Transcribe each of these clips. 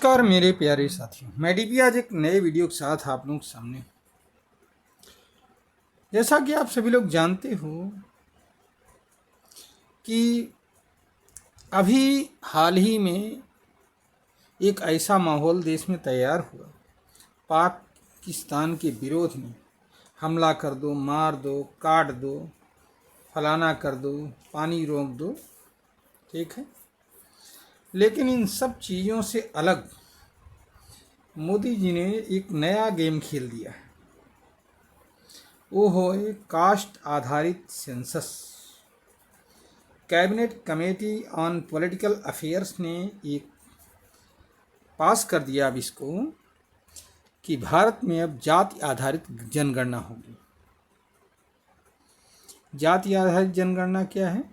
नमस्कार मेरे प्यारे साथियों, मैं डीपी आज एक नए वीडियो के साथ आप लोगों के सामने। जैसा कि आप सभी लोग जानते हो कि अभी हाल ही में एक ऐसा माहौल देश में तैयार हुआ, पाकिस्तान के विरोध में हमला कर दो, मार दो, काट दो, फलाना कर दो, पानी रोक दो, ठीक है। लेकिन इन सब चीज़ों से अलग मोदी जी ने एक नया गेम खेल दिया है। वो हो एक कास्ट आधारित census. Cabinet committee on political affairs ने एक पास कर दिया अब इसको कि भारत में अब जाति आधारित जनगणना होगी। जाति आधारित जनगणना क्या है?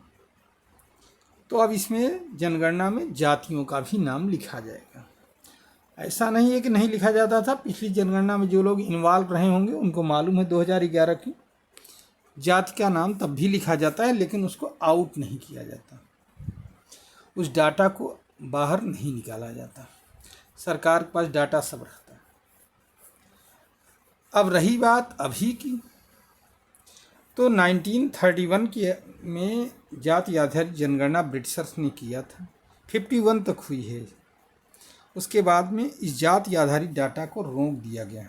तो अब इसमें जनगणना में जातियों का भी नाम लिखा जाएगा। ऐसा नहीं है कि नहीं लिखा जाता था। पिछली जनगणना में जो लोग इन्वॉल्व रहे होंगे उनको मालूम है 2011 की जाति का नाम तब भी लिखा जाता है, लेकिन उसको आउट नहीं किया जाता, उस डाटा को बाहर नहीं निकाला जाता। सरकार के पास डाटा सब रहता है। अब रही बात अभी की, तो 1931 में जाति आधारित जनगणना ब्रिटिशर्स ने किया था, 51 तक हुई है। उसके बाद में इस जाति आधारित डाटा को रोक दिया गया।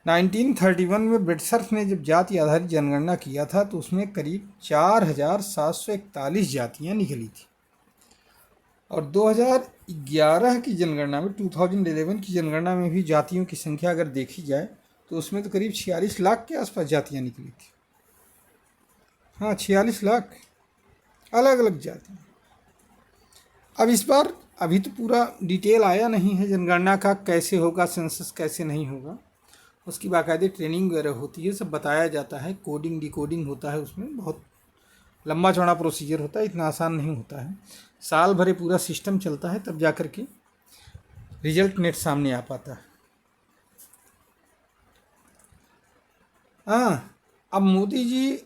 1931 में ब्रिटिशर्स ने जब जाति आधारित जनगणना किया था तो उसमें करीब 4741 जातियाँ निकली थी, और 2011 की जनगणना में 2011 की जनगणना में भी जातियों की संख्या अगर देखी जाए तो उसमें तो करीब 46 लाख के आसपास जातियाँ निकली थी। हाँ, 46 लाख अलग अलग जातियाँ। अब इस बार अभी तो पूरा डिटेल आया नहीं है जनगणना का, कैसे होगा सेंसस, कैसे नहीं होगा। उसकी बाकायदे ट्रेनिंग वगैरह होती है, सब बताया जाता है, कोडिंग डिकोडिंग होता है, उसमें बहुत लंबा चौड़ा प्रोसीजर होता है, इतना आसान नहीं होता है। साल भरे पूरा सिस्टम चलता है, तब जा कर के रिजल्ट नेट सामने आ पाता है। हाँ, अब मोदी जी,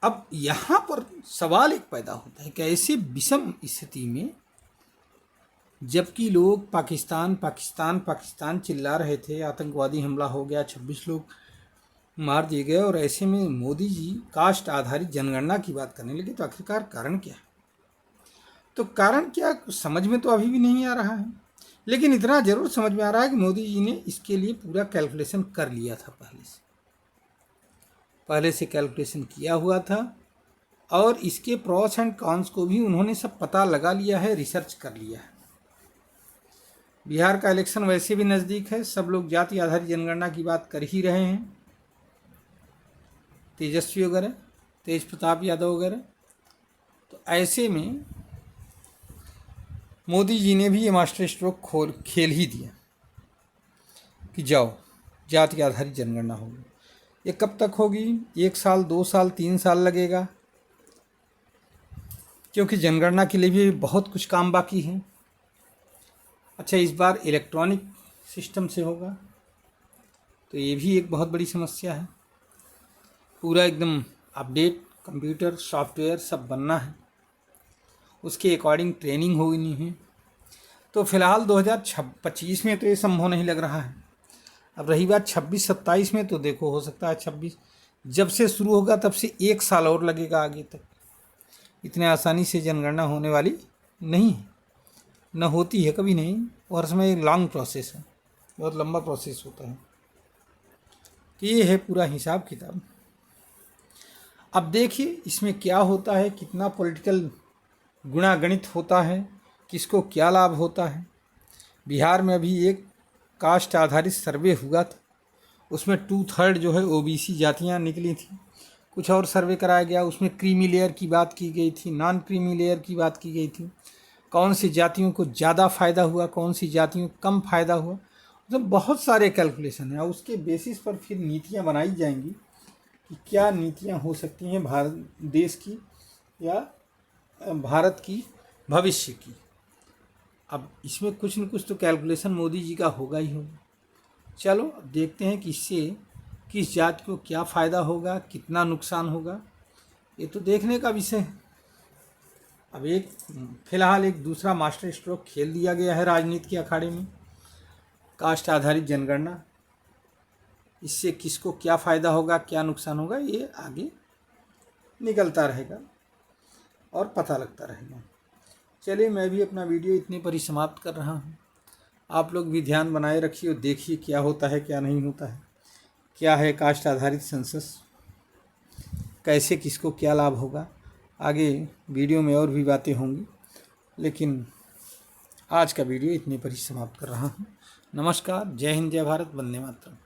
अब यहाँ पर सवाल एक पैदा होता है कि ऐसे विषम स्थिति में, जबकि लोग पाकिस्तान पाकिस्तान पाकिस्तान चिल्ला रहे थे, आतंकवादी हमला हो गया, 26 लोग मार दिए गए, और ऐसे में मोदी जी कास्ट आधारित जनगणना की बात करने लगे, तो आखिरकार कारण क्या है? तो कारण क्या समझ में तो अभी भी नहीं आ रहा है, लेकिन इतना जरूर समझ में आ रहा है कि मोदी जी ने इसके लिए पूरा कैलकुलेशन कर लिया था, पहले से कैलकुलेशन किया हुआ था, और इसके प्रॉस एंड कॉन्स को भी उन्होंने सब पता लगा लिया है, रिसर्च कर लिया है। बिहार का इलेक्शन वैसे भी नज़दीक है, सब लोग जाति आधारित जनगणना की बात कर ही रहे हैं, तेजस्वी वगैरह, तेज प्रताप यादव वगैरह। तो ऐसे में मोदी जी ने भी ये मास्टर स्ट्रोक खेल ही दिया कि जाओ जाति आधारित जनगणना होगी। ये कब तक होगी? 1 साल, 2 साल, 3 साल लगेगा, क्योंकि जनगणना के लिए भी बहुत कुछ काम बाकी है। अच्छा, इस बार इलेक्ट्रॉनिक सिस्टम से होगा, तो ये भी एक बहुत बड़ी समस्या है। पूरा एकदम अपडेट कंप्यूटर सॉफ्टवेयर सब बनना है, उसके अकॉर्डिंग ट्रेनिंग होनी है। तो फिलहाल 2025 में तो ये संभव नहीं लग रहा है। अब रही बात 26-27 में, तो देखो हो सकता है 26 जब से शुरू होगा तब से 1 साल और लगेगा आगे तक। इतने आसानी से जनगणना होने वाली नहीं है, न होती है कभी नहीं, और इसमें एक लॉन्ग प्रोसेस है, बहुत लंबा प्रोसेस होता है। तो ये है पूरा हिसाब किताब। अब देखिए इसमें क्या होता है, कितना पॉलिटिकल गुणागणित होता है, किसको क्या लाभ होता है। बिहार में अभी एक कास्ट आधारित सर्वे हुआ था, उसमें 2/3 जो है ओबीसी जातियां निकली थी। कुछ और सर्वे कराया गया, उसमें क्रीमी लेयर की बात की गई थी, नॉन क्रीमी लेयर की बात की गई थी, कौन सी जातियों को ज़्यादा फ़ायदा हुआ, कौन सी जातियों को कम फ़ायदा हुआ। तो बहुत सारे कैलकुलेशन हैं, और उसके बेसिस पर फिर नीतियाँ बनाई जाएंगी कि क्या नीतियाँ हो सकती हैं भारत देश की या भारत की भविष्य की। अब इसमें कुछ न कुछ तो कैलकुलेशन मोदी जी का होगा ही होगा। चलो अब देखते हैं कि इससे किस जाति को क्या फ़ायदा होगा, कितना नुकसान होगा, ये तो देखने का विषय है। अब फिलहाल एक दूसरा मास्टर स्ट्रोक खेल दिया गया है राजनीति के अखाड़े में, कास्ट आधारित जनगणना। इससे किसको क्या फ़ायदा होगा, क्या नुकसान होगा, ये आगे निकलता रहेगा और पता लगता रहेगा। चलिए, मैं भी अपना वीडियो इतने पर ही समाप्त कर रहा हूँ। आप लोग भी ध्यान बनाए रखिए और देखिए क्या होता है, क्या नहीं होता है, क्या है कास्ट आधारित सेंसस, कैसे किसको क्या लाभ होगा। आगे वीडियो में और भी बातें होंगी, लेकिन आज का वीडियो इतने पर ही समाप्त कर रहा हूँ। नमस्कार, जय हिंद, जय भारत, वंदे मातरम।